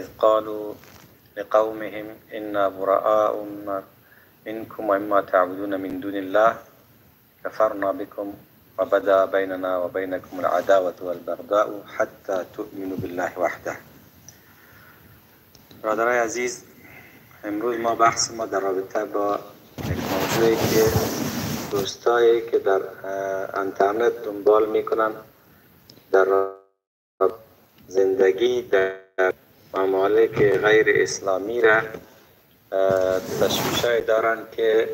إذ قالوا لقومهم إنا براء منكم ومما تعبدون من دون الله كفرنا بكم وبدا بيننا وبينكم العداوة والبغضاء حتى تؤمنوا بالله وحده. برادرای عزیز، امروز بحث ما در رابطه با یک موضوعی که دوستایی که در اینترنت دنبال میکنن در زندگی در ممالک غیر اسلامی را تشویش‌های دارن که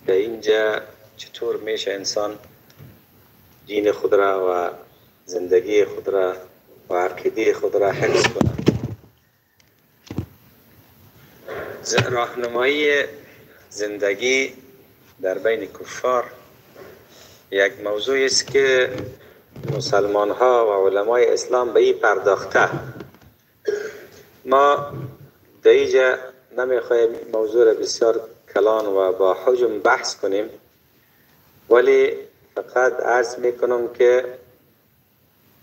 در اینجا چطور میشه انسان دین خود را و زندگی خود را و عقیده خود را حفظ کنه. راهنمایی زندگی در بین کفار یک موضوعی است که مسلمان ها و علمای اسلام به این پرداخته. ما در اینجا نمیخوایم موضوع را بسیار کلان و با حجم بحث کنیم، ولی فقط عرض میکنم که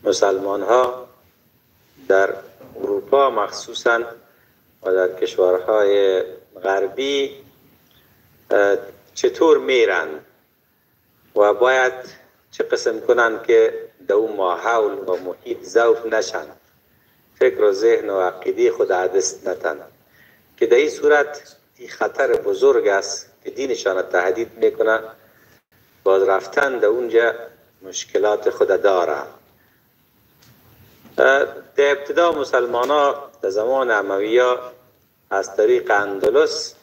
مسلمان ها در اروپا مخصوصا و در کشورهای غربی چطور میرن و باید چه قسم کنن که در اون ماحول و محیط ضعف نشن، فکر و ذهن و عقیده خود عدست نتن، که در این صورت این خطر بزرگ است که دینشان تهدید میکنه. باز رفتن در اونجا مشکلات خود داره. در ابتدا مسلمان ها در زمان امویه از طریق اندلس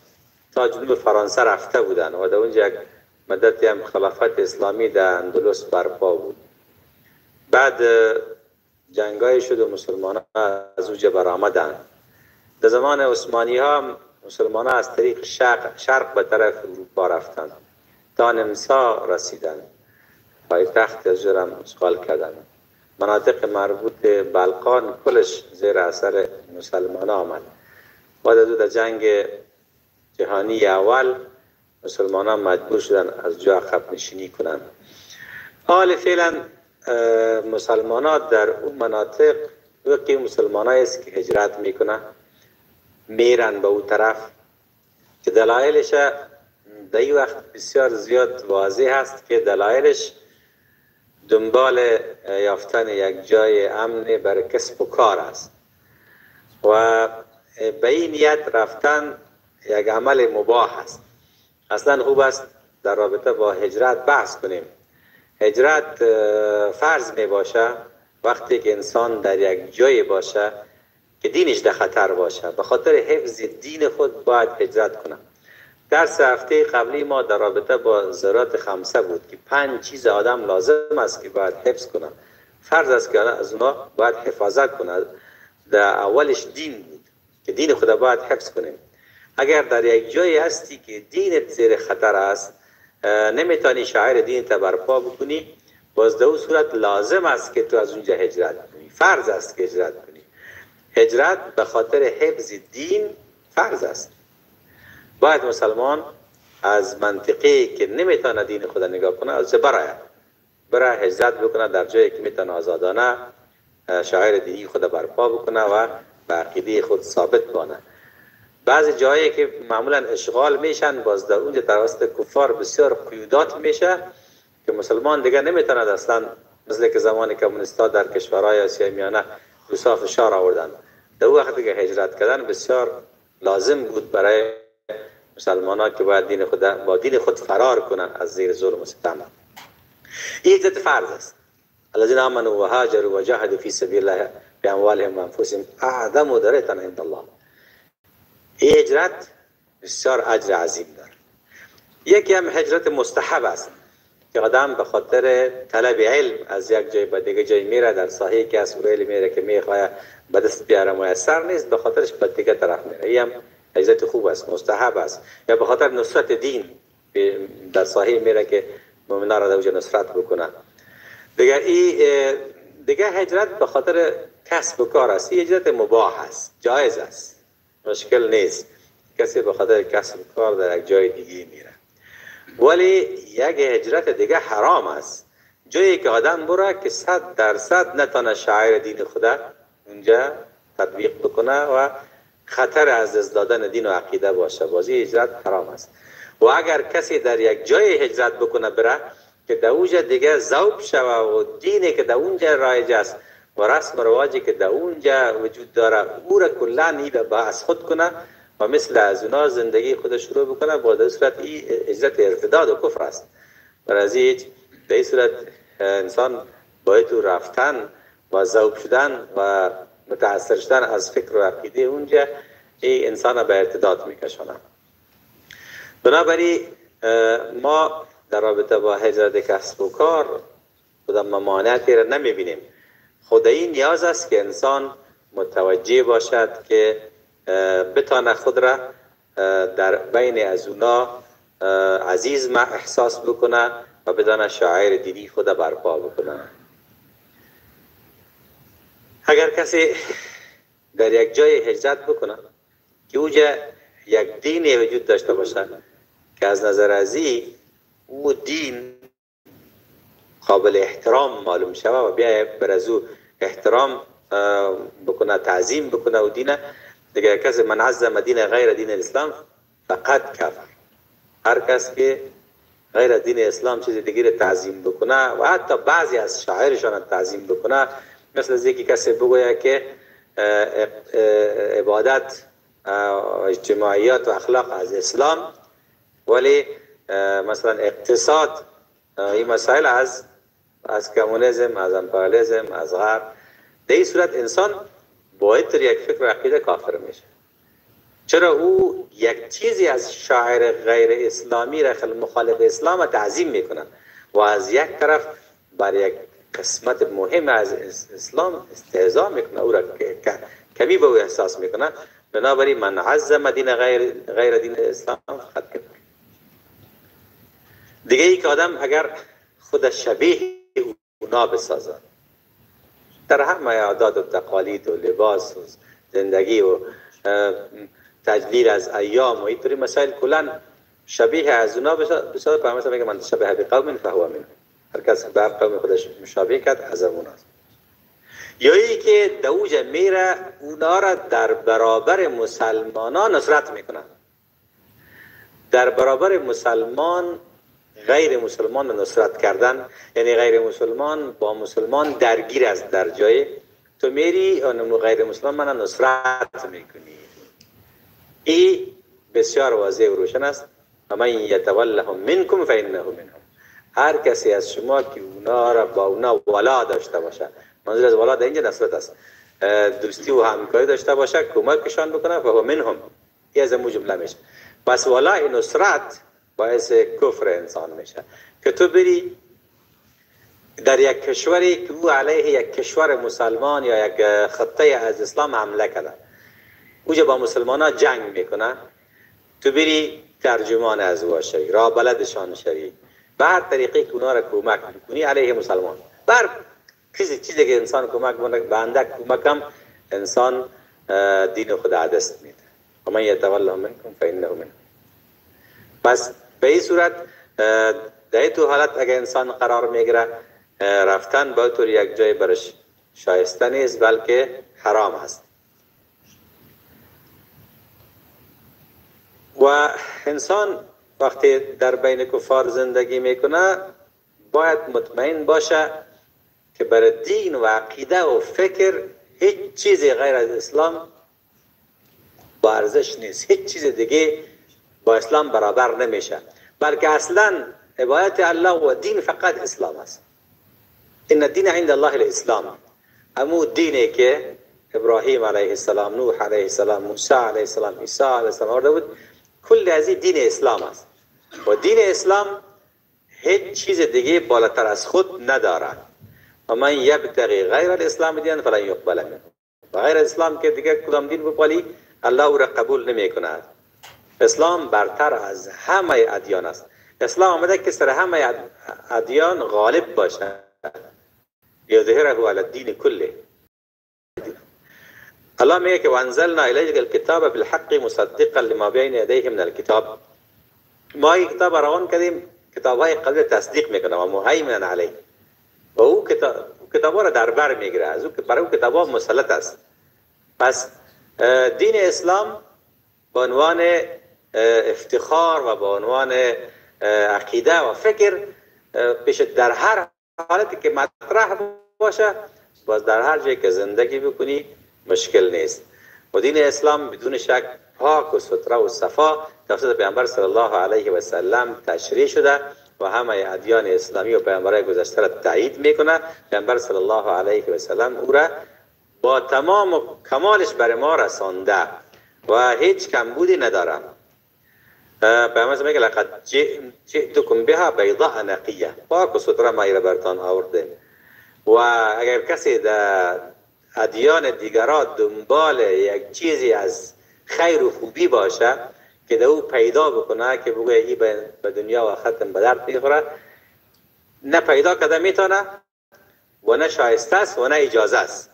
تا جنوب فرانسه رفته بودن و در اونجا یک مدتی هم خلافت اسلامی در اندلس برپا بود. بعد جنگای شد و مسلمان ها از اونجا برآمدن. در زمان عثمانی ها مسلمان ها از طریق شرق به طرف اروپا رفتند تا نمسا رسیدن، پایتخت از جرم اشغال کردن. مناطق مربوط بلقان کلش زیر اثر مسلمان آمد. بعد در جنگ جهانی اول مسلمان ها مجبور شدن از جا عقب نشینی کنند. حال فعلا مسلمان ها در اون مناطق وقتی مسلمان ها است که هجرت میکنن میرن به اون طرف، که دلایلش در این وقت بسیار زیاد واضح است که دلایلش دنبال یافتن یک جای امن برای کسب و کار است و به این نیت رفتن یک عمل مباح است. اصلا خوب است در رابطه با هجرت بحث کنیم. هجرت فرض می باشه وقتی که انسان در یک جای باشه که دینش در خطر باشه، به خاطر حفظ دین خود باید هجرت کنه. درس هفته قبلی ما در رابطه با ضرورت خمسه بود که 5 چیز آدم لازم است که باید حفظ کنه. فرض است که از اونا باید حفاظت کنه. در اولش دین بود که دین خود باید حفظ کنیم. اگر در یک جایی هستی که دینت زیر خطر است، نمیتونی شعائر دینت برپا بکنی، باز در اون صورت لازم است که تو از اونجا هجرت کنی. فرض است که هجرت کنی. هجرت به خاطر حفظ دین فرض است. باید مسلمان از منطقه‌ای که نمیتونه دین خود نگاه کنه از برای هجرت بکنه در جایی که میتونه آزادانه شعائر دینی خود برپا بکنه و به عقیده خود ثابت بانه. بعضی جایی که معمولا اشغال میشن، باز در اونجا توسط کفار بسیار قیودات میشه که مسلمان دیگه نمیتونه اصلا، مثل که زمان کمونیستا در کشورهای آسیای میانه روسا فشار آوردن. در اون وقت که هجرت کردن بسیار لازم بود برای مسلمان ها که باید با دین خود فرار کنن از زیر ظلم و ستم. این یک فرض است. الذين آمنوا وهاجروا وجاهدوا في سبيل الله بأموالهم وأنفسهم أعظم درجة عند الله. این هجرت بسیار اجر عظیم داره. یکی هم هجرت مستحب است که آدم به خاطر طلب علم از یک جای به دیگه جای میره، در ساحه‌ای که از علم میره که میخواد به دست بیاره میسر نیست، به خاطرش به دیگه طرف میره. این هم هجرت خوب است، مستحب است. یا به خاطر نصرت دین در ساحه میره که مؤمنان را در اونجا نصرت بکنه. دیگه هجرت به خاطر کسب و کار است. این هجرت مباح است، جایز است، مشکل نیست. کسی به خاطر کسب و کار در یک جای دیگه میره. ولی یک هجرت دیگه حرام است. جایی که آدم بره که 100% نتونه شعائر دین خدا اونجا تطبیق بکنه و خطر از دادن دین و عقیده باشه. بازی هجرت حرام است. و اگر کسی در یک جای هجرت بکنه بره که در اونجا دیگه ذوب شوه و دینی که در اونجا رایج است و رسم و رواجی که در اونجا وجود داره او را کلا با از خود کنه و مثل از اونا زندگی خود شروع بکنه، با در صورت این هجرت ارتداد و کفر است. برای در این صورت انسان باید تو رفتن و ذوب شدن و متاثر شدن از فکر و عقیده اونجا این انسان به ارتداد میکشونه. بنابراین ما در رابطه با هجرت کسب و کار خود ممانعتی را نمیبینیم. خود این نیاز است که انسان متوجه باشد که بتانه خود را در بین از اونا عزیز احساس بکنه و بدانه شاعر دینی خود برپا بکنه. اگر کسی در یک جای هجرت بکنه که اوجا یک دینی وجود داشته باشه که از نظر ازی او دین قابل احترام معلوم شوه و بیا بر از او احترام بکنه، تعظیم بکنه و دینه دیگه، کسی من عظم دین غیر دین الاسلام فقط کفر. هر کس که غیر دین اسلام چیز دیگه تعظیم بکنه و حتی بعضی از شاعرشان تعظیم بکنه، مثل از یکی کسی بگویه که عبادت اجتماعیات و اخلاق از اسلام ولی مثلا اقتصاد این مسائل از کمونیسم، از امپریالیسم، از غرب. در این صورت انسان باید در یک فکر و عقیده کافر میشه. چرا او یک چیزی از شاعر غیر اسلامی را مخالف اسلام تعظیم میکنه و از یک طرف بر یک قسمت مهم از اسلام استهزا میکنه، او را کمی به او احساس میکنه. بنابراین من عظم دین غیر دین اسلام فقط کفر. دیگه ای که آدم اگر خود شبیه اونا بسازه در همه عادات و تقالید و لباس و زندگی و تجلیل از ایام و اینطوری مسائل کلا شبیه از اونا بسازه، مثلا میگه من شبیه به قوم فهو منهم. هر کس به قوم خودش مشابه کرد از اوناست. یا ای که دوجه میره اونا را در برابر مسلمانان نصرت میکنن. در برابر مسلمان غیر مسلمان نصرت کردن یعنی غیر مسلمان با مسلمان درگیر است. در جای تو میری اونم غیر مسلمان من نصرت میکنی. این بسیار واضح و روشن است. و من یتولهم منکم فانه منهم. هر کسی از شما که اونا را با اونا ولا داشته باشه، منظور از ولا در اینجا نصرت است، دوستی و همکاری داشته باشه، کمکشان بکنه، فهو منهم. این از امو جمله میشه. پس ولای نصرت باعث کفر انسان میشه که تو بری در یک کشوری که او علیه یک کشور مسلمان یا یک خطه از اسلام حمله کرده، اوجا با مسلمان ها جنگ میکنه، تو بری ترجمان از او شوی، راه بلدشان شوی، به هر طریقی که اونا را کمک میکنی علیه مسلمان. بر چیزی که انسان کمک کنه، به اندک کمک هم انسان دین خود دست میده. و من یتولهم منکم فانه منهم. پس به این صورت در تو حالت اگر انسان قرار میگیره رفتن با طور یک جای برش شایسته نیست بلکه حرام است. و انسان وقتی در بین کفار زندگی میکنه باید مطمئن باشه که برای دین و عقیده و فکر هیچ چیزی غیر از اسلام با ارزش نیست. هیچ چیز دیگه با اسلام برابر نمیشه، بلکه اصلا عبادت الله و دین فقط اسلام است. ان الدین عند الله الاسلام. همون دینی که ابراهیم علیه السلام، نوح علیه السلام، موسی علیه السلام، عیسی علیه السلام آورده بود، کل از این دین اسلام است. و دین اسلام هیچ چیز دیگه بالاتر از خود نداره. و من یبتغی غیر الاسلام دینا فلن یقبل منه. و غیر اسلام که دیگه کدام دین بپالی الله او را قبول نمی کند. اسلام برتر از همه ادیان است. اسلام آمده که سر همه ادیان غالب باشه. یظهره علی الدین کله. الله میگه که وانزلنا الیک الکتاب بالحق مصدقا لما بین یدیه من الکتاب. ما این کتاب روان کردیم، کتابهای قبل تصدیق میکنه و مهیمن علیه. و او کتابا را در بر میگیره، از او برای او کتابا مسلط است. پس دین اسلام به عنوان افتخار و به عنوان عقیده و فکر پیش در هر حالتی که مطرح باشه، باز در هر جایی که زندگی بکنی مشکل نیست. و دین اسلام بدون شک پاک و ستره و صفا توسط پیامبر صلی الله علیه و سلم تشریح شده و همه ادیان اسلامی و پیامبرای گذشته را تایید میکنه. پیامبر صلی الله علیه و سلم او را با تمام و کمالش بر ما رسانده و هیچ کمبودی نداره. پیامبر میگه لقد جئتکم بها بیضاء نقیه، پاک و ستره ما را برتان آوردیم. و اگر کسی در ادیان دیگران دنبال یک چیزی از خیر و خوبی باشه که در او پیدا بکنه که بگه ای به دنیا و ختم به درد میخوره، نه پیدا کده میتونه و نه شایسته است و نه اجازه است.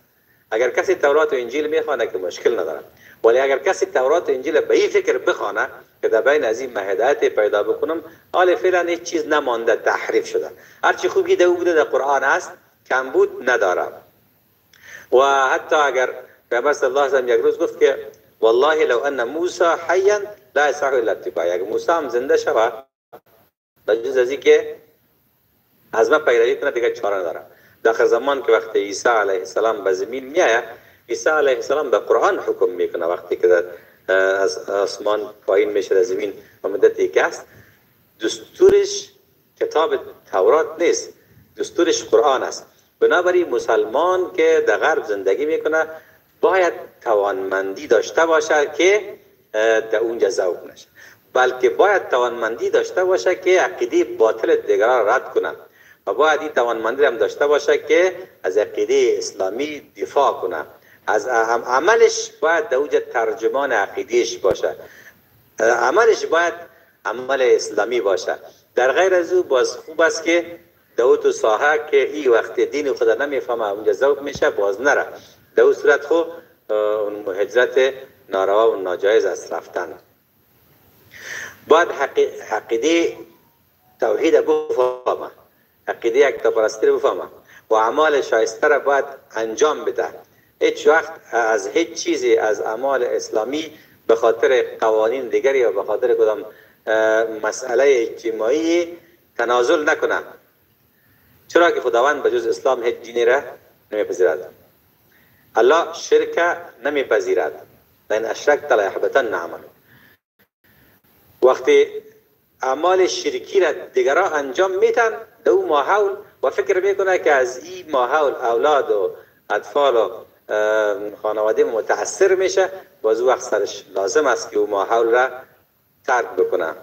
اگر کسی تورات و انجیل میخوانه که مشکل نداره، ولی اگر کسی تورات و انجیل به این فکر بخوانه که در بین از این هدایت پیدا بکنم، حال فعلا هیچ چیز نمانده، تحریف شده. هرچی خوبی در او بوده در قرآن است، کمبود نداره. و حتی اگر پیامبر صلی الله علیه و یک روز گفت که والله لو ان موسی حیا لا يصح الا اتباعی، اگر موسی هم زنده شود بجز از اینکه از من پیروی کنه دیگه چاره نداره. در آخر زمان که وقتی عیسی علیه السلام به زمین میآید، عیسی علیه السلام به قرآن حکم میکنه. وقتی که از آسمان پایین میشه در زمین و مدتی که است، دستورش کتاب تورات نیست، دستورش قرآن است. بنابراین مسلمان که در غرب زندگی میکنه باید توانمندی داشته باشه که در اونجا ذوق نشه، بلکه باید توانمندی داشته باشه که عقیده باطل دیگران رد کنه و باید این توانمندی هم داشته باشه که از عقیده اسلامی دفاع کنه. از عملش باید در اونجا ترجمان عقیدهش باشه، عملش باید عمل اسلامی باشه. در غیر از او باز خوب است که در تو ساحه که این وقت دین خدا نمیفهمه اونجا ذوق میشه باز نره. در اون صورت خو هجرت ناروا و ناجایز است رفتن. باید عقیده توحید بفهمه، عقیده یکتاپرستی بفهمه و اعمال شایسته را باید انجام بده. هیچ وقت از هیچ چیزی از اعمال اسلامی به خاطر قوانین دیگری یا به خاطر کدام مسئله اجتماعی تنازل نکنه، چرا که خداوند به جز اسلام هیچ دینی را نمیپذیرد. الله شرک نمیپذیرد، لئن اشرکت لیحبطن عملک. وقتی اعمال شرکی را دیگران انجام میتن در اون ماحول و فکر میکنه که از این ماحول اولاد و اطفال و خانواده متاثر میشه، باز وقت سرش لازم است که اون ماحول را ترک بکنه.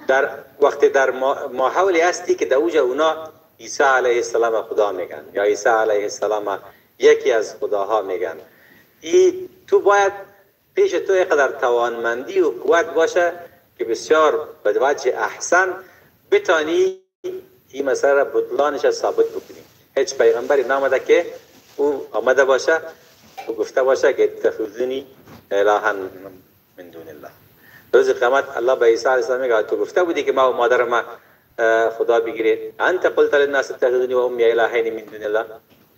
در وقتی در ماحولی هستی که در اوجه اونا عیسی علیه السلام خدا میگن یا عیسی علیه السلام یکی از خداها میگن، تو باید پیش تو اینقدر توانمندی و قوت باشه که بسیار به وجه احسن بتانی این مسئله را بطلانش ثابت بکنی. هیچ پیغمبری نامده که او آمده باشه و گفته باشه که اتخذونی الها من دون الله. روز قیامت الله به عیسی علیه السلام میگه تو گفته بودی که ما و مادرم خدا بگیرید، انت قلت للناس اتخذونی و امی الهین من دون الله.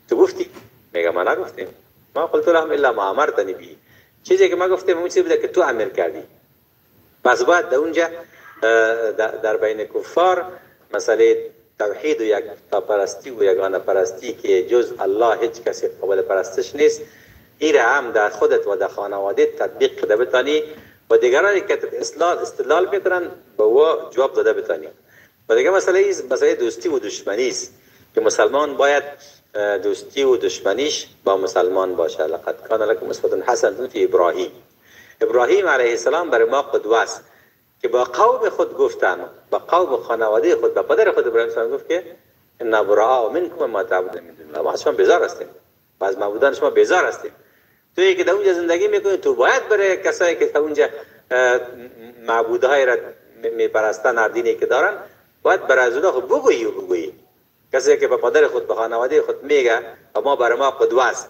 تو گفتی؟ میگه ما نگفتیم، ما قلت لهم الا ما امرتنی به. چیزی که ما گفتیم اون چیزی بوده که تو امر کردی. پس باید در اونجا در بین کفار مسئله توحید و یکتاپرستی و یگانه پرستی که جز الله هیچ کسی قابل پرستش نیست، این هم در خودت و در خانواده تطبیق کرده بتانی و دیگرانی که استدلال میکنن به او جواب داده بتانی. و دیگه مسئله دوستی و دشمنی است که مسلمان باید دوستی و دشمنیش با مسلمان باشه. لقد کان لکم اسوة حسنة فی ابراهیم علیه السلام برای ما قدوه است که با قوم خود گفتن، با قوم و خانواده خود، با پدر خود ابراهیم السلام گفت که انا براء منکم ما تعبدون من دون الله. ما از شما بیزار هستیم و از معبودان شما بیزار هستیم. تویی که در اونجا زندگی میکنی تو باید برای کسایی که در اونجا معبودهای را میپرستن، هر دینی که دارن، باید برای از اونها خود بگویی. کسی که به پدر خود، به خانواده خود میگه و ما برای ما قدوه است،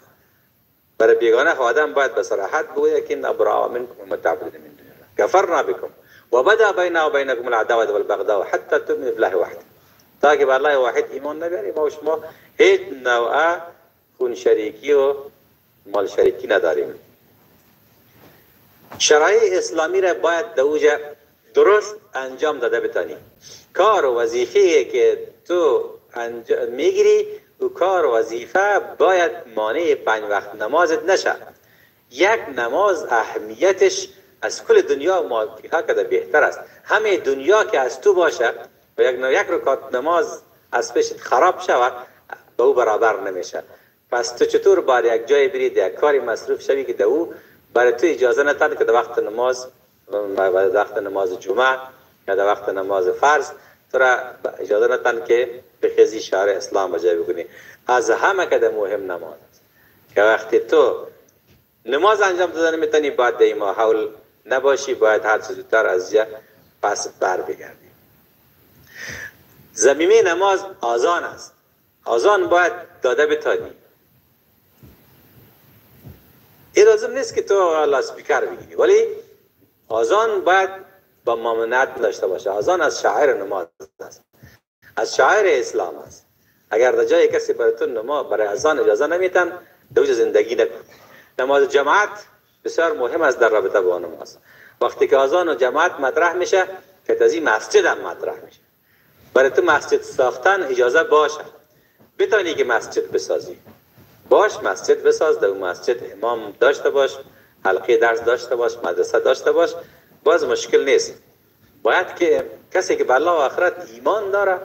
برای بیگانه آدم باید به صراحت بگویه که ان براء منکم ما تعبدون من دون الله کفرنا بكم وبدا بيننا وبينكم العداوه والبغضاء حتى تؤمنوا بالله وحده. تا که به الله واحد ایمان نبیاری ما و شما هیچ نوع خون شریکی و مال شریکی نداریم. شرایع اسلامی را باید دوجه درست انجام داده بتانی. کار و وظیفه که تو میگیری و کار و وظیفه باید مانع 5 وقت نمازت نشه. یک نماز اهمیتش از کل دنیا محققه کده بهتر است. همه دنیا که از تو باشه و یک رکعت نماز از پیشت خراب شود به او برابر نمیشه. پس تو چطور باید یک جای برید یک کاری مصروف شوی که در او برای تو اجازه نتن که در وقت نماز جمعه یا در وقت نماز فرض تو را اجازه نتن که بخیزی شعار اسلام بجای بکنی. از همه که مهم نماز است که وقتی تو نماز انجام دادن میتونی باید در این ماحول نباشی، باید هر چه زودتر از جا پس بر بگردی. ضمیمه نماز آذان است. آذان باید داده بتانی. این لازم نیست که تو لاسپیکر بگیری، ولی آذان باید با ممانعت داشته باشه. آذان از شعائر نماز است، از شعائر اسلام است. اگر در جای کسی برای تو نماز برای اذان اجازه نمیتن دوج زندگی نکن. نماز جماعت بسیار مهم است در رابطه با نماز. وقتی که اذان و جماعت مطرح میشه که تازی مسجد هم مطرح میشه. برای تو مسجد ساختن اجازه باشه، بتانی که مسجد بسازی، باش مسجد بساز. در مسجد امام داشته باش، حلقه درس داشته باش، مدرسه داشته باش، باز مشکل نیست. باید که کسی که به الله و آخرت ایمان داره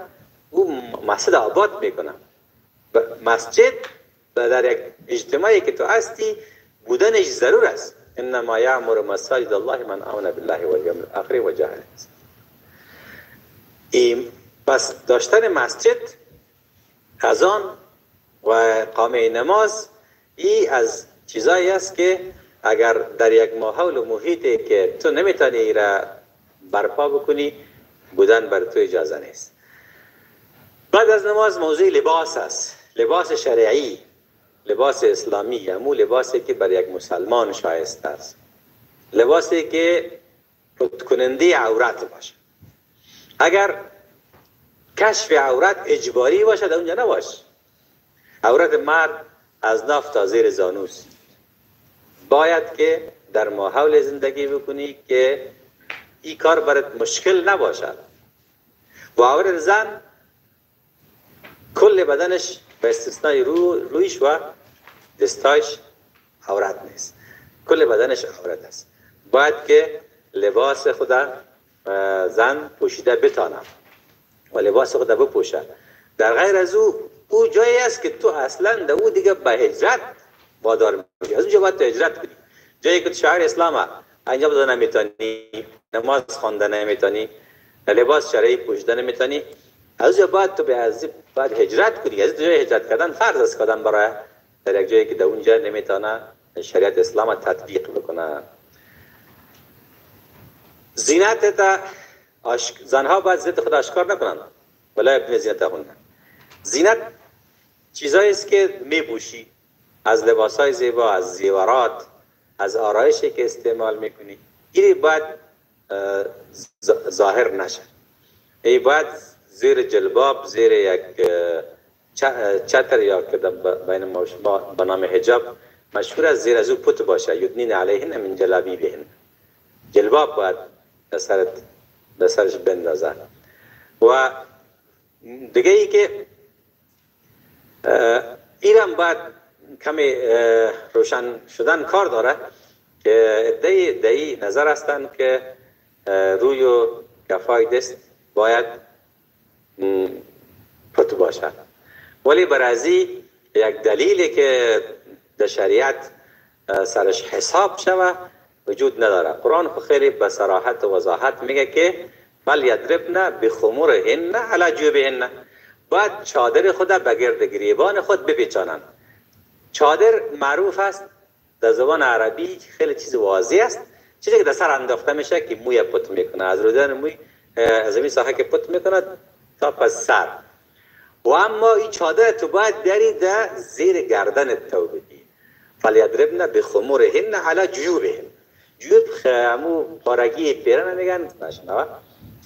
او مسجد آباد میکنه. مسجد در یک اجتماعی که تو هستی بودنش ضرور است. انما یعمر مساجد الله من آمن بالله والیوم الاخر و جاهد. پس داشتن مسجد، اذان و اقامه نماز این از چیزایی است که اگر در یک ماحول و محیطی که تو نمیتونی ای را برپا بکنی بودن بر تو اجازه نیست. بعد از نماز موضوع لباس است. لباس شرعی، لباس اسلامی، همون لباسی که بر یک مسلمان شایسته است. لباسی که پت کننده عورت باشه. اگر کشف عورت اجباری باشه در اونجا نباش. عورت مرد از ناف تا زیر زانوست. باید که در ماحول زندگی بکنی که این کار برات مشکل نباشد. و عورت زن کل بدنش به استثنای رویش و دستایش عورت نیست. کل بدنش عورت است. باید که لباس خدا زن پوشیده بتانه و لباس خدا بپوشه. در غیر از او جایی است که تو اصلا در او دیگه به هجرت وادار میشی. از اونجا باید تو هجرت کنی. جایی که شعائر اسلام انجام دادن نمیتونی، نماز خواندن نمیتونی، لباس شرعی پوشیدن نمیتونی، از اونجا باید تو باید هجرت کنی. از جای هجرت کردن فرض است کردن برای در یک جایی که در اونجا نمیتونه شریعت اسلام تطبیق بکنه. زینت تا زنها باید زینت خود آشکار نکنن ولی ابن زینت هنن. زینت چیزایی است که میپوشی، از لباسای زیبا، از زیورات، از آرایشی که استعمال میکنی، این باید ظاهر نشه. این باید زیر جلباب، زیر یک چتر یا که بین ما به نام حجاب مشهور از زیر از او پت باشه. یدنین علیهن من جلابیبهن. جلباب باید به سرش بندازن. و دیگه ای که ایران باید کمی روشن شدن کار داره که ادعی نظر هستند که روی و کفای دست باید پت باشه. ولی برازی یک دلیلی که در شریعت سرش حساب شوه وجود نداره. قرآن خیلی به صراحت و وضاحت میگه که فلیضربن بخمرهن علی جیوبهن. باید چادر خود به گرد گریبان خود بپیچانند. چادر معروف است در زبان عربی خیلی چیز واضح است. چیزی که در سر انداخته میشه که موی پت میکنه. از رودن موی از این ساحه که پت میکنه تا پس سر. و اما این چادر تو باید داری در زیر گردن تو بدی. فلیضربن بخمرهن علی جیوبهن. جیوب همو پارگی پیرن میگن نشنوه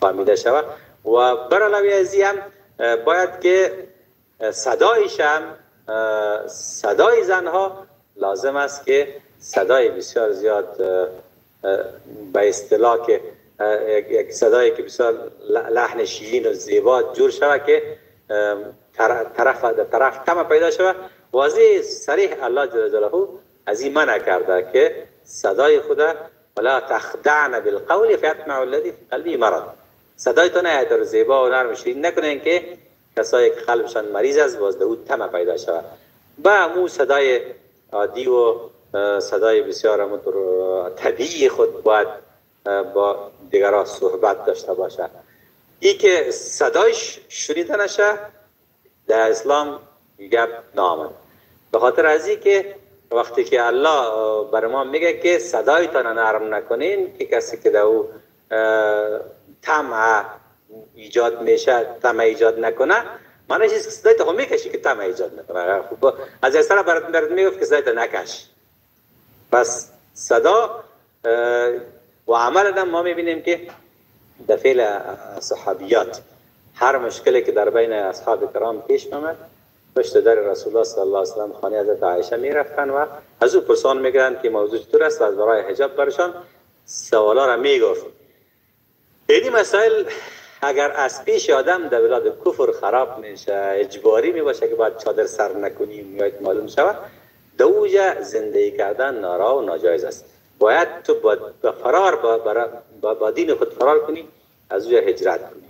فهمیده شوه. و برعلاوه از این هم باید که صدایش هم صدای زنها لازم است که صدای بسیار زیاد به اصطلاح که یک صدایی که بسیار لحن شیرین و زیبا جور شود که طرف کم پیدا شود. واضح صریح الله جل جلاله از این منع کرده که صدای خدا ولا تخدعن بالقول فیطمع الذی فی قلبه مرض، صدایتان ایتر زیبا و نرم و شیرین نکنین که کسایی که قلبشان مریض است باز داود طمع پیدا شود. با مو صدای عادی و صدای بسیار طبیعی خود باید با دیگران صحبت داشته باشه. ای که صدایش شنیده نشه در اسلام گپ نامد. به خاطر از این که وقتی که الله بر ما میگه که صدایتان نرم نکنین که کسی که در او طمع ایجاد میشه طمع ایجاد نکنه، معنیش است که صدایت هم میکشی که طمع ایجاد نکنه. خب از این طرح برات میگفت که صدایت نکش. پس صدا و عمل ما میبینیم که در فعل صحابیات هر مشکلی که در بین اصحاب کرام پیش آمد پشت در رسول الله صلی الله علیه و سلم خانه حضرت عایشه میرفتن و از او پرسان میگردن که موضوع چطور است و از برای حجاب برشان سوالا را میگفت. این مسائل اگر از پیش آدم در بلاد کفر خراب میشه، اجباری میباشه که باید چادر سر نکنیم یا معلوم شود، دوجه زندگی کردن ناروا و ناجایز است. باید تو با فرار با دین خود فرار کنی، از اوجه هجرت کنی.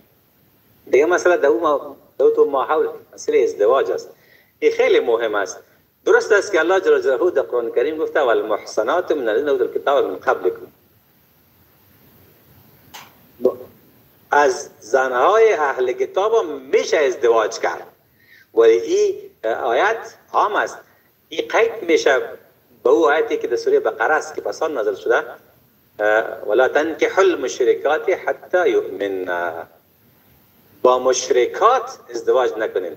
دیگه مسئله دو ماحول مسئله ازدواج است. این خیلی مهم است. درست است که الله جل جلاله در قرآن کریم گفته والمحصنات من الذین اوتوا الکتاب من قبلکم، از زنهای اهل کتاب میشه ازدواج کرد، ولی این آیت عام است. این قید میشه به او آیتی که در سوره بقره است که پسان نازل شده ولا تنکحوا المشرکات حتی یؤمنن، با مشرکات ازدواج نکنین.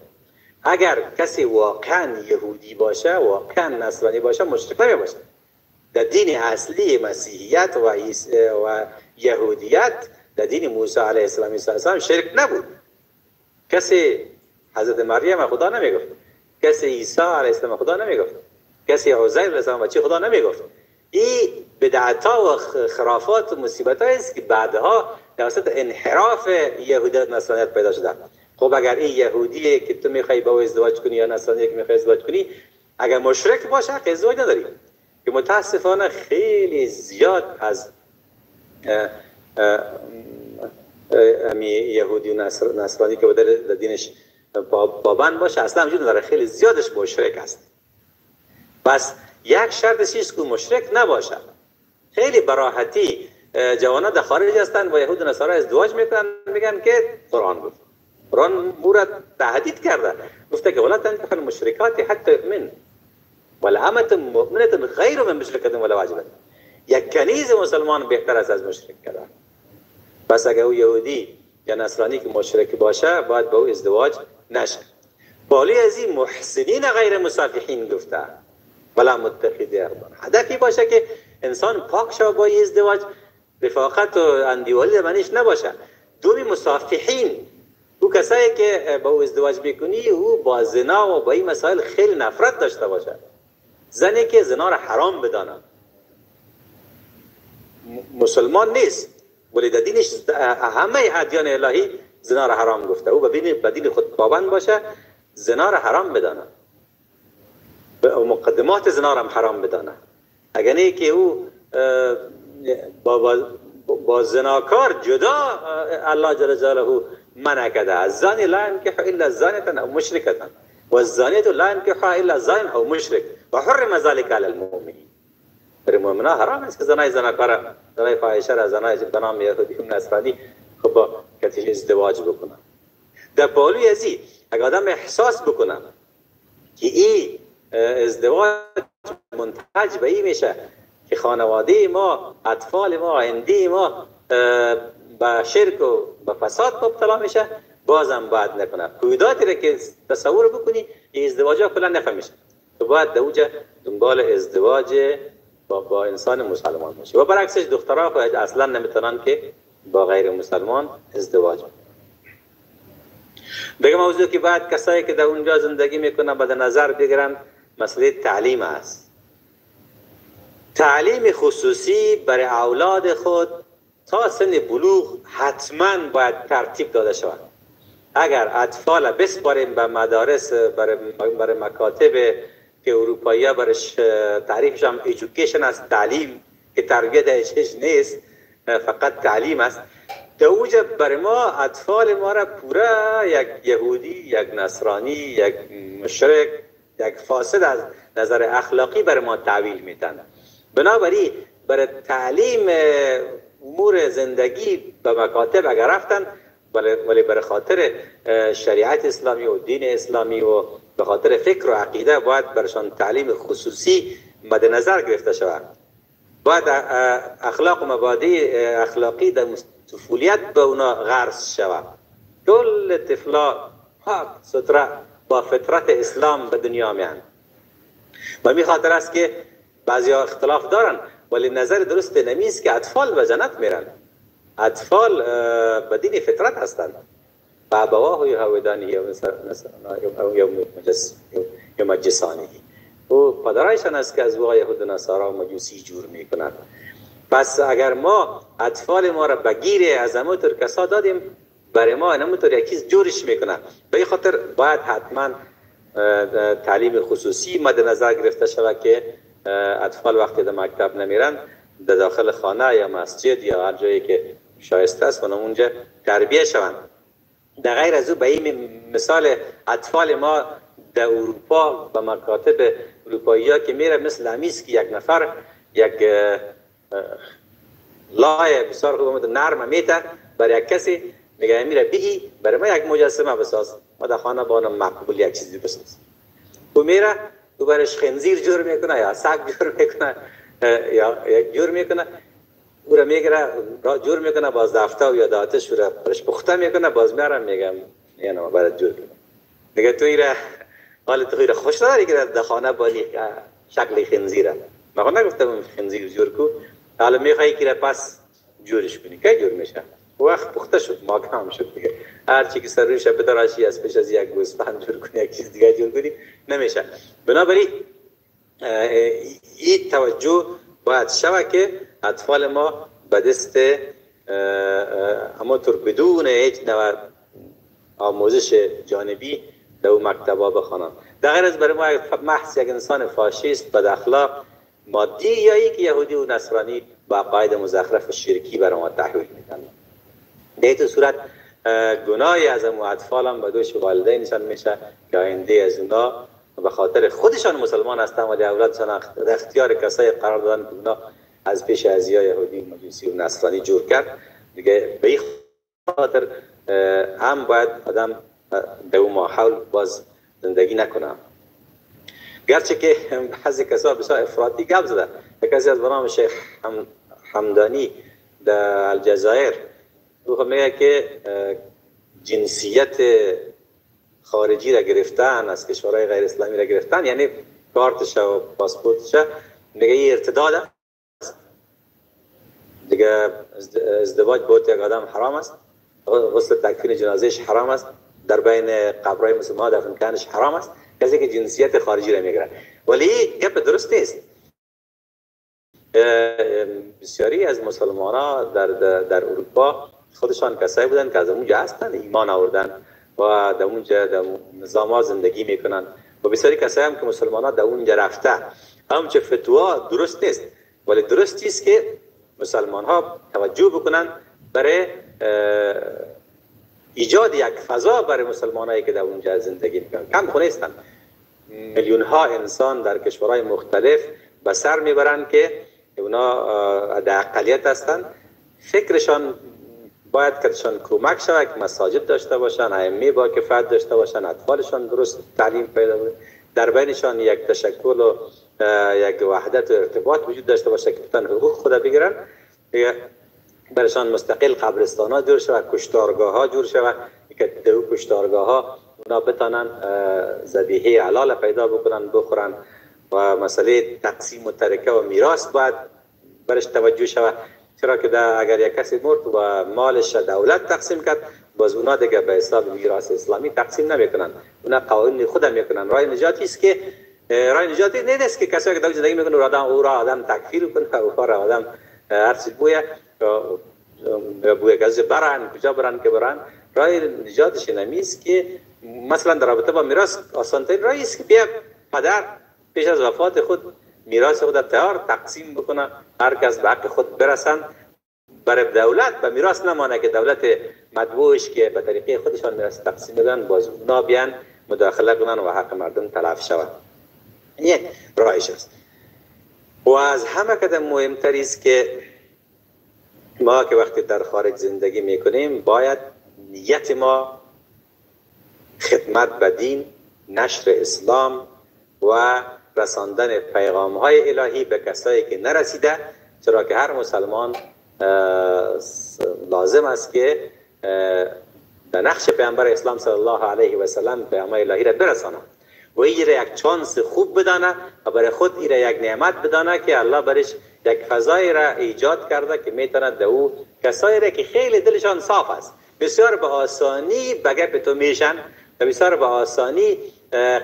اگر کسی واقعا یهودی باشه، واقعا نصرانی باشه، مشرک نمی باشه. در دین اصلی مسیحیت و یهودیت، در دین موسی علیه السلام شرک نبود. کسی حضرت مریم خدا نمی گفت، کسی عیسی علیه السلام خدا نمی گفت، کسی عزیر علیه السلام بچه خدا نمی گفت. این بدعت‌ها و خرافات و مصیبت‌هایی است که بعدها توسط انحراف یهودیت نصرانیت پیدا شده. خب اگر این یهودیه که تو میخوای با او ازدواج کنی یا نصرانی که میخوای ازدواج کنی، اگر مشرک باشه حق ازدواج نداری. که متاسفانه خیلی زیاد از یهودی و نصرانی که در دینش پابند باشه اصلا وجود نداره، خیلی زیادش مشرک است. پس یک شرطش است که مشرک نباشه. خیلی براحتی جوانان در خارج هستند با یهود و نصارا ازدواج میکنن، میگن که قرآن گفت. قرآن مورد تهدید کرده، گفته که ولا تنکحوا المشرکات حتی یؤمنن ولأمة مؤمنة غیر من مشرکة ولا واجبة. یک کنیز مسلمان بهتر است از مشرک کردن. پس اگر او یهودی یا نصرانی که مشرک باشه باید با او ازدواج نشه. بالی از این محسنین غیر مصافحین گفته ولا متخذی اخدان. هدفی باشه که انسان پاک شود با این ازدواج، رفاقت و اندیوالی در منش نباشه. دومی مصافحین، او کسایی که با او ازدواج میکنی او با زنا و با این مسائل خیلی نفرت داشته باشه. زنی که زنا را حرام بدانه، مسلمان نیست ولی در دینش همه ادیان الهی زنا را حرام گفته. او به دین خود پابند باشه، زنا را حرام بدانه، مقدمات زنا را حرام بدانه. اگر نه که او با زناکار جدا الله جل جلاله منع کرده. الزانی لا ينكح الا الزانیة او مشرکة والزانیة لا ينكحها الا زان او مشرک وحرم ذلك على المؤمنین. برای مؤمنان حرام است که زنای زناکار، زنای فاحشه را زنای به نام یهودی و نصرانی خب با کسی ازدواج بکنه. در بالای ازی اگر آدم احساس بکنه که این ازدواج منتج به این میشه که خانواده ما، اطفال ما، آینده ما با شرک و با فساد مبتلا میشه، بازم باید نکنه. قیوداتی را که تصور بکنی این ازدواج ها کلا نفهمیشه. تو باید دوجه دنبال ازدواج با انسان مسلمان باشه و برعکسش دخترها خود اصلا نمیتونن که با غیر مسلمان ازدواج بکنن. دیگه موضوع که بعد کسایی که در اونجا زندگی میکنن بعد نظر بگیرن مسئله تعلیم است. تعلیم خصوصی برای اولاد خود تا سن بلوغ حتما باید ترتیب داده شود. اگر اطفال بسپاریم به مدارس برای مکاتب که اروپایی ها برش تعریفش هم ایژوکیشن است، تعلیم که تربیت هیچ نیست، فقط تعلیم است. در اوجه برای ما اطفال ما را پورا یک یهودی، یک نصرانی، یک مشرک، یک فاسد از نظر اخلاقی برای ما تحویل میدن. بنابراین برای تعلیم امور زندگی به مکاتب اگر رفتن، ولی برای خاطر شریعت اسلامی و دین اسلامی و به خاطر فکر و عقیده باید برشان تعلیم خصوصی مد نظر گرفته شود. باید اخلاق و مبادی اخلاقی در طفولیت به اونا غرس شود. کل طفلا پاک ستره با فطرت اسلام به دنیا میان. و می خاطر است که بعضی ها اختلاف دارن، ولی نظر درست نمیست که اطفال به جنت میرن. اطفال به دین فطرت هستند. باباه یهودانی یا مجسانی و پدرایشان است که از او یهود و نصارا و مجوسی جور میکنند. پس اگر ما اطفال ما را بگیر از همونطور کسا دادیم، برای ما همونطور یک چیز جورش میکنن. به این خاطر باید حتما تعلیم خصوصی مد نظر گرفته شود که اطفال وقتی در مکتب نمیرن، در داخل خانه یا مسجد یا هر جایی که شایسته است و اونجا تربیه شوند. در غیر از او به این مثال اطفال ما در اروپا و مکاتب اروپایی ها که میره مثل همیست که یک نفر یک لای بسیار خوب نرم میته برای یک کسی میگه میره بگی برای ما یک مجسمه بساز، ما در خانه با مقبول یک چیزی بساز. و میره و برش خنزیر جور میکنه یا سگ جور میکنه یا یک جور میکنه، او را میگره جور میکنه، باز دفته و یا داتش را برش پخته میکنه، باز میارم میگم یعنی ما برات جور کنه. میگه تو ایره حال تو ایره خوش داری که در خانه بالی شکل خنزیره. من نگفتم خنزیر جور کو، حالا میخوایی که پس جورش کنی که جور میشه. وقت پخته شد ماکام شد دیگه. هر چی که سر روش بدراشی از پیش از یک گوسفند جور کنی یک چیز دیگه جور کنی نمیشه. بنابراین این توجه باید شود که اطفال ما به دست همونطور بدون هیچ نوع آموزش جانبی در اون مکتبا بخوانند. در غیر از برای ما محض یک انسان فاشیست بد اخلاق مادی یا یک یهودی و نصرانی با عقاید مزخرف و شرکی برای ما تحویل میدن. در این صورت گناهی از اون اطفال هم به دوش والدینشان میشه که آینده از اونا به خاطر خودشان مسلمان هستن ولی اولادشان در اختیار کسای قرار دادن که اونا از پیش ازیا یهودی و مجوسی و نصرانی جور کرد. دیگه به این خاطر هم باید آدم در اون ماحول باز زندگی نکنه. گرچه که بعضی کسا بسیار افراطی گپ زده. کسی از برنامه شیخ حمدانی در الجزایر او میگه که جنسیت خارجی را گرفتن، از کشورهای غیر اسلامی را گرفتن، یعنی کارتش و پاسپورتش میگه این ارتداد است دیگه. ازدواج با یک آدم حرام است، غسل تکفین جنازهش حرام است، در بین قبرهای مسلمان دفن کردنش حرام است. کسی که جنسیت خارجی را میگیره. ولی گپ درست نیست. بسیاری از مسلمان ها در اروپا خودشان کسایی بودن که از اونجا هستن، ایمان آوردن و در اونجا در نظام ها زندگی میکنن و بسیاری کسایی هم که مسلمان ها در اونجا رفته. هم چه فتوا درست نیست، ولی درست است که مسلمان ها توجه بکنن برای ایجاد یک فضا برای مسلمانایی که در اونجا زندگی میکنن. کم خو نیستن، میلیون ها انسان در کشورهای مختلف به سر میبرن که اونا در اقلیت هستن. فکرشان باید کردشان کمک شود که مساجد داشته باشن، ائمه با کفایت داشته باشن، اطفالشان درست تعلیم پیدا کنند، در بینشان یک تشکل و یک وحدت و ارتباط وجود داشته باشه که بتونن حقوق خود بگیرن. برشان مستقل قبرستان ها جور شود، کشتارگاه ها جور شود که در کشتارگاه ها اونا بتانن ذبیحه حلال پیدا بکنن بخورن و مسئله تقسیم و ترکه و میراث باید برش توجه شود. چرا که اگر یک کسی مرد و مالش دولت تقسیم کرد، باز اونا دیگه به حساب میراث اسلامی تقسیم نمیکنن، اونا قوانین خود میکنن. راه نجاتی است که راه نجات نیست که کسایی که در زندگی میکنه او را آدم تکفیر کنه او را آدم هر چیز بویه گازی برن کجا برن که برن. راه نجاتش نمیست که مثلا در رابطه با میراث آسان‌ترین راهی است که بیا پدر پیش از وفات خود میراث خود تیار تقسیم بکنه، هر کس به حق خود برسن، برای دولت به میراث نمانه که دولت مطبوعش که به طریقه خودشان میراث تقسیم بدن باز اونا بیان مداخله کنن و حق مردم تلف شود. این راهش است. و از همه قدم مهمتر است که ما که وقتی در خارج زندگی میکنیم باید نیت ما خدمت به دین، نشر اسلام و رساندن پیغام های الهی به کسایی که نرسیده، چرا که هر مسلمان لازم است که در نقش پیامبر اسلام صلی الله علیه و سلم پیام الهی را برسانه و این را یک چانس خوب بدانه و برای خود این را یک نعمت بدانه که الله برش یک فضای را ایجاد کرده که میتونه در او کسایی را که خیلی دلشان صاف است بسیار به آسانی به گپ تو میشن و بسیار به آسانی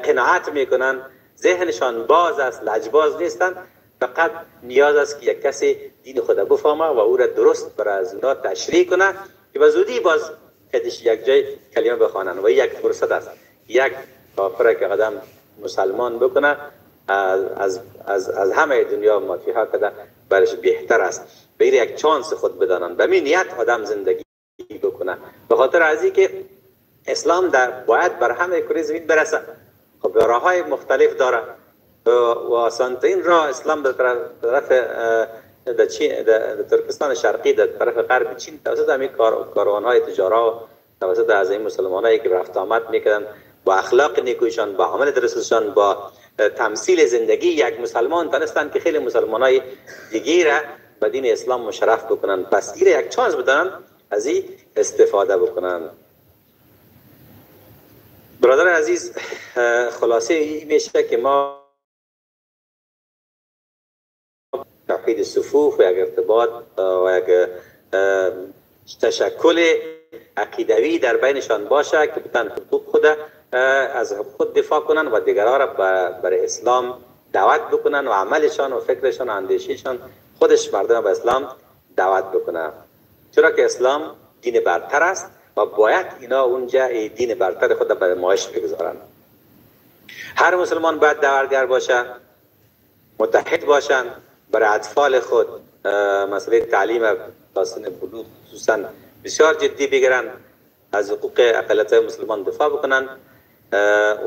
قناعت میکنن، ذهنشان باز است، لجباز نیستن، فقط نیاز است که یک کسی دین خود بفهمه و او را درست برای از اونا تشریح کنه که به زودی باز کدیش یک جای کلمه بخوانن و یک فرصت است. یک کافر که قدم مسلمان بکنه از همه دنیا مافیها کده برش بهتر است. به این یک چانس خود بدانن، به این نیت آدم زندگی بکنه. به خاطر ازی که اسلام باید بر همه کره زمین برسه. خب راه های مختلف داره و آسان‌ترین راه اسلام در طرف در ترکستان شرقی در طرف غرب چین توسط همین کاروان های تجارت توسط از این مسلمان هایی که رفت آمد میکردن با اخلاق نیکویشان، با عمل درستشان، با تمثیل زندگی یک مسلمان تانستن که خیلی مسلمان های دیگه را به دین اسلام مشرف بکنن. پس این یک چانس بدن از این استفاده بکنن. برادر عزیز، خلاصه این میشه که ما توحید صفوف و یک ارتباط و یک تشکل عقیدوی در بینشان باشه که بتن حقوق خود از خود دفاع کنن و دیگران را برای اسلام دعوت بکنن و عملشان و فکرشان و اندیششان خودش مردم به اسلام دعوت بکنن، چرا که اسلام دین برتر است و باید اینا اونجا دین برتر خود برای نمایش بگذارن. هر مسلمان باید داورگر باشه، متحد باشن، برای اطفال خود مسئله تعلیم تا سن بلوغ خصوصا بسیار جدی بگیرن، از حقوق اقلیت مسلمان دفاع بکنن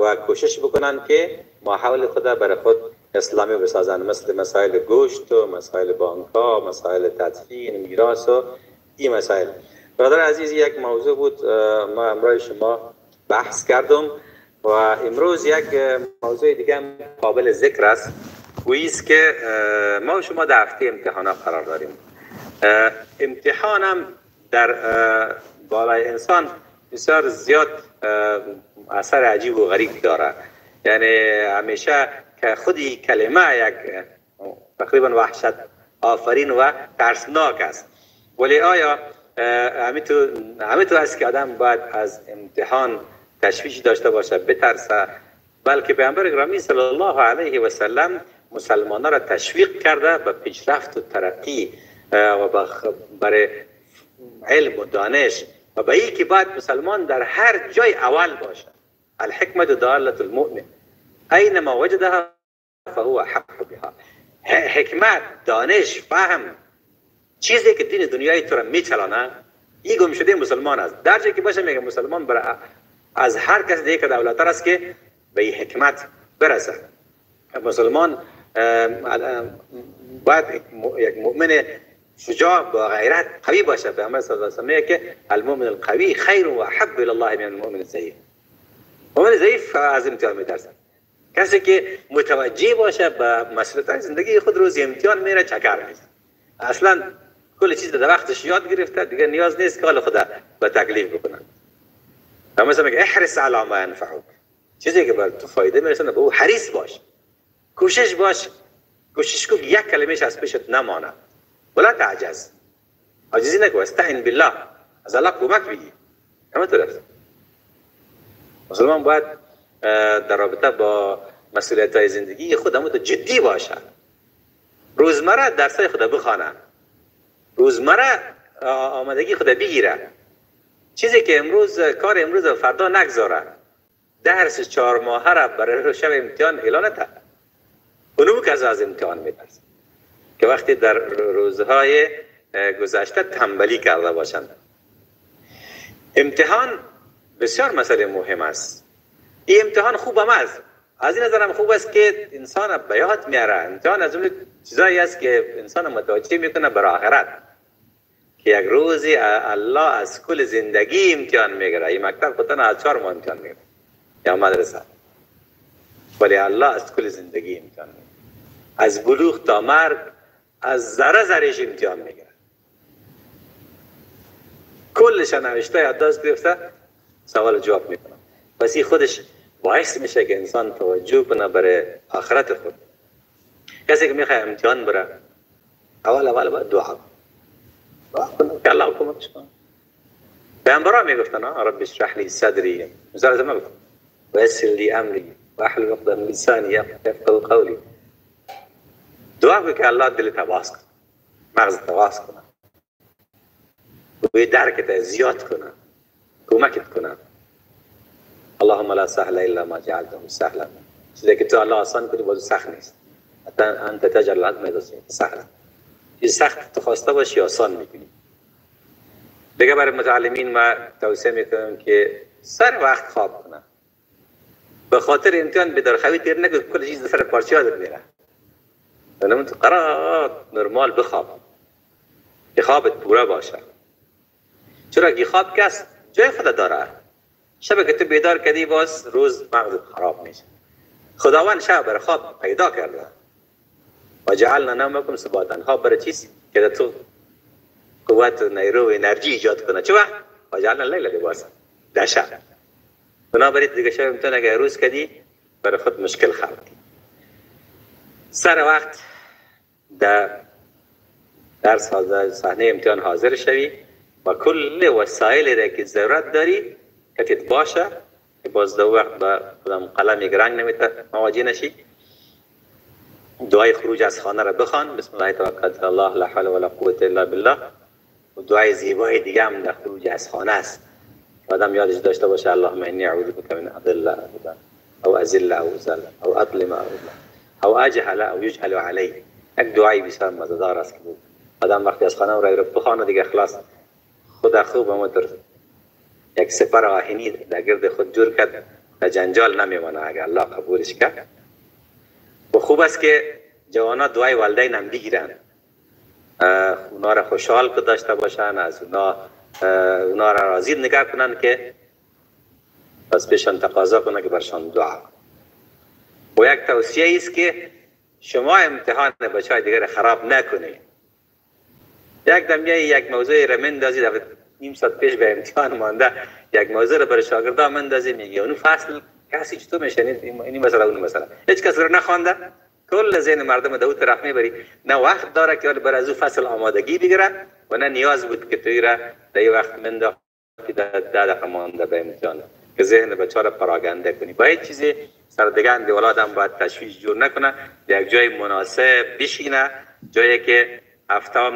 و کوشش بکنن که ماحول خود برای خود اسلامی بسازن، مثل مسائل گوشت و مسائل بانک‌ها، مسائل تدفین، میراث و این مسائل. برادر عزیز، یک موضوع بود ما امروز شما بحث کردم و امروز یک موضوع دیگه قابل ذکر است و ایست که ما شما در هفته امتحانات قرار داریم. امتحان هم در بالای انسان بسیار زیاد اثر عجیب و غریب داره. یعنی همیشه که خودی کلمه یک تقریبا وحشت آفرین و ترسناک است، ولی آیا همه تو هست که آدم باید از امتحان تشویش داشته باشه، بترسه؟ بلکه پیامبر گرامی صلی الله علیه و سلم مسلمانان را تشویق کرده به پیشرفت و ترقی و برای علم و دانش و به این که باید مسلمان در هر جای اول باشه. الحکمت ضالة المؤمن اینما وجدها فهو حق بها. حکمت، دانش، فهم، چیزی که دین دنیای تو را میچلانه، این گم شده مسلمان است. در جایی که باشه میگه مسلمان از هر کس دیگه که دولت‌تر است که به این حکمت برسه. مسلمان باید یک مؤمن شجاع با غیرت قوی باشه. پیامبر صلی الله علیه و سلم میگه که المؤمن القوی خیر و احب الی الله من المؤمن الضعیف. مؤمن ضعیف از امتحان میترسه. کسی که متوجه باشه به مسئولیت زندگی خود، روز امتحان میره چکر میزنه. اصلا کل چیز در وقتش یاد گرفته، دیگه نیاز نیست که حال خدا به تکلیف بکنه. مثلا میگه احرص علی ما ينفعک، چیزی که بر تو فایده میرسونه به او حریص باش، کوشش باش، کوشش کن یک کلمهش از پیشت نمانه. ولا تعجز، عاجزی نکن، استعین بالله، از الله کمک بگیر. همه طور است. مسلمان باید در رابطه با مسئولیت های زندگی خودمون تو جدی باشه. روزمره درسای خدا بخوانه، روزمره آمادگی خدا بگیره. چیزی که امروز کار امروز و فردا نگذاره. درس 4 ماهه را برای شب امتحان اعلان نده. اونو که از امتحان میترسه که وقتی در روزهای گذشته تنبلی کرده باشند. امتحان بسیار مسئله مهم است. این امتحان خوب هم است. از این نظرم خوب است که انسان به یاد میاره. امتحان از اون چیزایی است که انسان متوجه میکنه برای آخرت، که یک روزی الله از کل زندگی امتحان میگیره. این مکتب خودتان از 4 ماه امتحان میگیره یا مدرسه، ولی الله از کل زندگی امتحان میگیره. از بلوغ تا مرگ از ذره ذرهش امتحان میگیره. کلش نوشته یادداشت گرفته سوال جواب میکنه. پس این خودش باعث میشه که انسان توجه کنه برای آخرت خود. کسی که میخواد امتحان بره اول باید دعا کنه که الله کمکش کنه. پیامبران میگفتن رب اشرح لی صدری، مثلا زمان گفت و یسر لی امری و احلل عقدة من لسانی یفقهوا قولی. دعا کنه که الله دلت باز کنه، مغزت باز کنه، و درکت زیاد کنه، کمکت کنه. اللهم لا سهل الا ما جعلته سهلا. چیزی که تو الله آسان کنی باز سخت نیست. حتی انت تجعل الحزن سهلا. این سخت تو خواسته باشی آسان میکنی. دیگه برای متعلمین ما توصیه میکنم که سر وقت خواب کنه. به خاطر امتحان بیدار خوابی تیر نکن کل چیز سر پارچه یادت میره. اما تو قرار نرمال بخواب که خوابت پوره باشه. چرا که خواب کس جای خود داره. شب که تو بیدار کردی باز روز مغزت خراب میشه. خداوند شب برای خواب پیدا کرده. و جعلنا نومکم سباتا. خواب برای چیز که تو قوت و نیرو و انرژی ایجاد کنه. چه وقت؟ و جعلنا اللیل لباسا. در شب. بنابراین دیگه شب امتحان اگر روز کردی برای خود مشکل خلق. سر وقت در صحنه امتحان حاضر شوی و کل وسایل را که ضرورت داری کتت باشه که باز دو وقت با قلم گرنگ نمیتر مواجه نشی. دعای خروج از خانه را بخوان. بسم الله توکلت علی الله لا حول ولا قوة الا بالله. و دعای زیبای دیگه هم در خروج از خانه است. آدم یادش داشته باشه اللهم انی اعوذ بک من اضل او ازل او ازل او اظلم او اجهل او یجهل علی. یک دعای بسیار مزه‌دار است که آدم وقتی از خانه را بخوانه دیگه خلاص خدا خوب همونطور یک سپر آهنی در گرد خود جور کرد و جنجال نمیمانه اگر الله قبولش کرد. و خوب است که جوانا دعای والدین هم بگیرن، اونا را خوشحال که داشته باشن، از اونا را راضی نگاه کنن که بس پیشان تقاضا کنن که برشان دعا. و یک توصیه است که شما امتحان بچهای دیگر خراب نکنید. یک دم یک موضوع را مندازید، نیم ساعت پیش به امتحان مانده یک موضوع را برای شاگردان مندازی میگی اون فصل کسی چطور میشنید این مسئله اون مسئله هیچ کس رو نخوانده. کل ذهن مردم دو طرف میبری. نه وقت داره که برای از فصل آمادگی بگیره و نه نیاز بود که توی را در این وقت منداخت که در 10 دقیقه مانده به امتحان که ذهن بچه را پراگنده کنی. با هیچ چیزی سردگان اولاد هم باید تشویش جور نکنه. یک جای مناسب بشینه، جایی که هفته